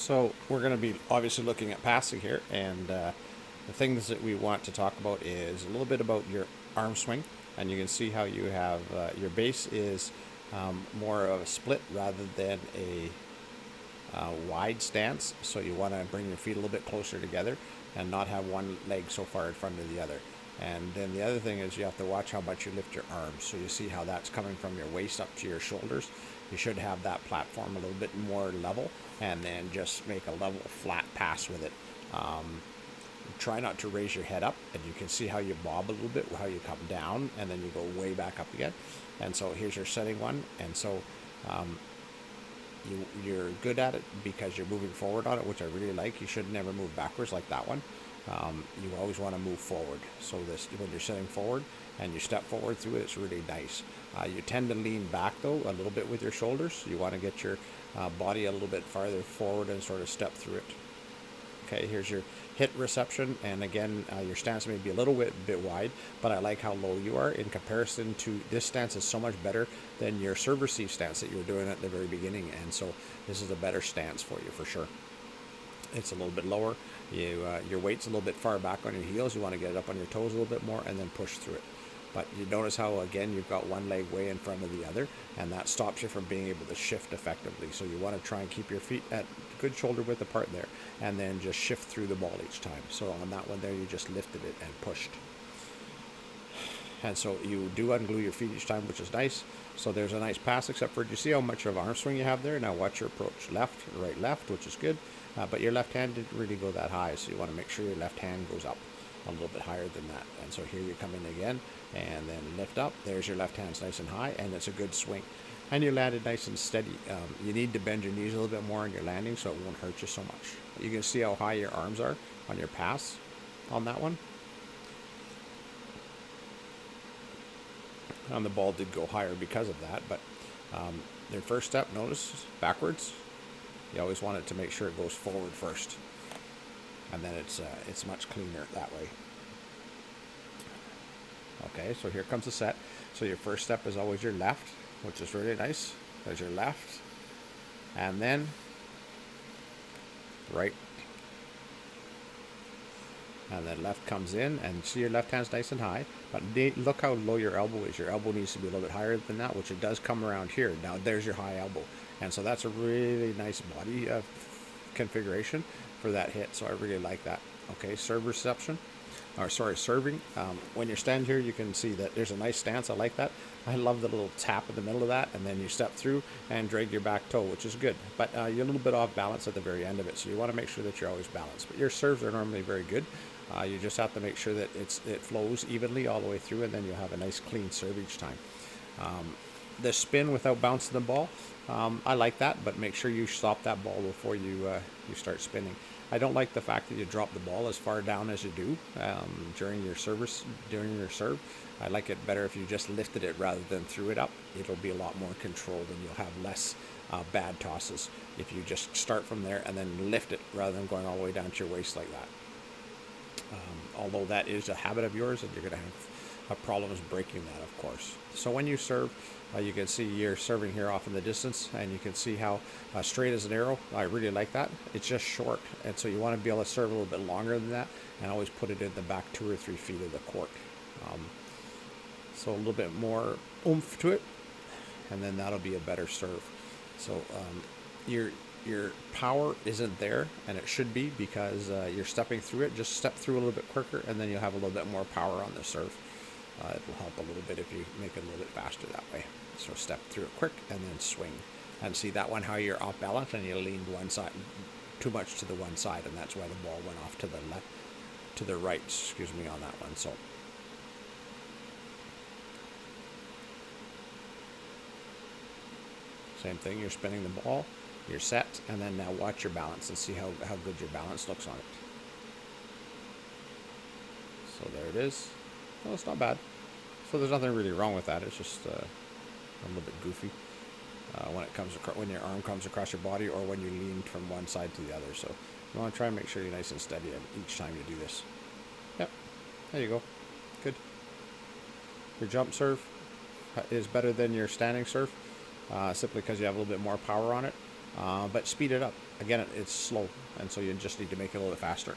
So we're going to be obviously looking at passing here, and the things that we want to talk about is a little bit about your arm swing, and you can see how you have your base is more of a split rather than a wide stance. So you want to bring your feet a little bit closer together and not have one leg so far in front of the other. And then the other thing is you have to watch how much you lift your arms. So you see how that's coming from your waist up to your shoulders. You should have that platform a little bit more level, and then just make a level flat pass with it. Try not to raise your head up, and you can see how you bob a little bit, how you come down, and then you go way back up again. And so here's your setting one. And so you're good at it because you're moving forward on it, which I really like. You should never move backwards like that one. You always want to move forward. So this, when you're sitting forward and you step forward through it, it's really nice. You tend to lean back though a little bit with your shoulders. You want to get your body a little bit farther forward and sort of step through it. Okay, here's your hit reception, and again, your stance may be a little bit wide, but I like how low you are in comparison to this stance is so much better than your serve receive stance that you were doing at the very beginning, and so this is a better stance for you for sure. It's a little bit lower. Your weight's a little bit far back on your heels. You want to get it up on your toes a little bit more and then push through it. But you notice how, again, you've got one leg way in front of the other, and that stops you from being able to shift effectively. So you want to try and keep your feet at good shoulder width apart there, and then just shift through the ball each time. So on that one there, you just lifted it and pushed. And so you do unglue your feet each time, which is nice. So there's a nice pass, except for, do you see how much of arm swing you have there? Now watch your approach. Left, right, left, which is good. But your left hand didn't really go that high, so you want to make sure your left hand goes up a little bit higher than that. And so here you come in again, and then lift up. There's your left hand's nice and high, and it's a good swing. And you landed nice and steady. You need to bend your knees a little bit more in your landing so it won't hurt you so much. You can see how high your arms are on your pass on that one. And the ball did go higher because of that, but their first step, notice, backwards. You always want it to make sure it goes forward first, and then it's much cleaner that way. Okay, so here comes the set. So your first step is always your left, which is really nice. There's your left, and then right, and then left comes in, and see your left hand's nice and high, but look how low your elbow is. Your elbow needs to be a little bit higher than that, which it does come around here. Now there's your high elbow, and so that's a really nice body configuration for that hit, so I really like that. Okay, serve reception, or sorry, serving. When you're standing here, you can see that there's a nice stance. I like that. I love the little tap in the middle of that, and then you step through and drag your back toe, which is good. But you're a little bit off balance at the very end of it, so you want to make sure that you're always balanced. But your serves are normally very good. You just have to make sure that it flows evenly all the way through, and then you'll have a nice clean serve each time. The spin without bouncing the ball, I like that, but make sure you stop that ball before you start spinning. I don't like the fact that you drop the ball as far down as you do during your serve. I like it better if you just lifted it rather than threw it up. It'll be a lot more controlled, and you'll have less bad tosses if you just start from there and then lift it rather than going all the way down to your waist like that. Although that is a habit of yours, and you're going to have problems breaking that, of course. So when you serve, you can see you're serving here off in the distance, and you can see how straight as an arrow. I really like that. It's just short, and so you want to be able to serve a little bit longer than that, and always put it in the back 2 or 3 feet of the court. So a little bit more oomph to it, and then that'll be a better serve. So your power isn't there, and it should be, because you're stepping through it. Just step through a little bit quicker, and then you'll have a little bit more power on the serve. It will help a little bit if you make it a little bit faster that way. So step through it quick and then swing. And see that one, how you're off balance and you leaned one side too much to the one side, and that's why the ball went off to the left, to the right, excuse me, on that one. So same thing, you're spinning the ball, you're set, and then now watch your balance and see how good your balance looks on it. So there it is. Well, it's not bad. So there's nothing really wrong with that. It's just a little bit goofy when your arm comes across your body, or when you lean from one side to the other. So you want to try and make sure you're nice and steady each time you do this. Yep, there you go. Good. Your jump serve is better than your standing serve, simply because you have a little bit more power on it. but speed it up. Again, it's slow, and so you just need to make it a little bit faster.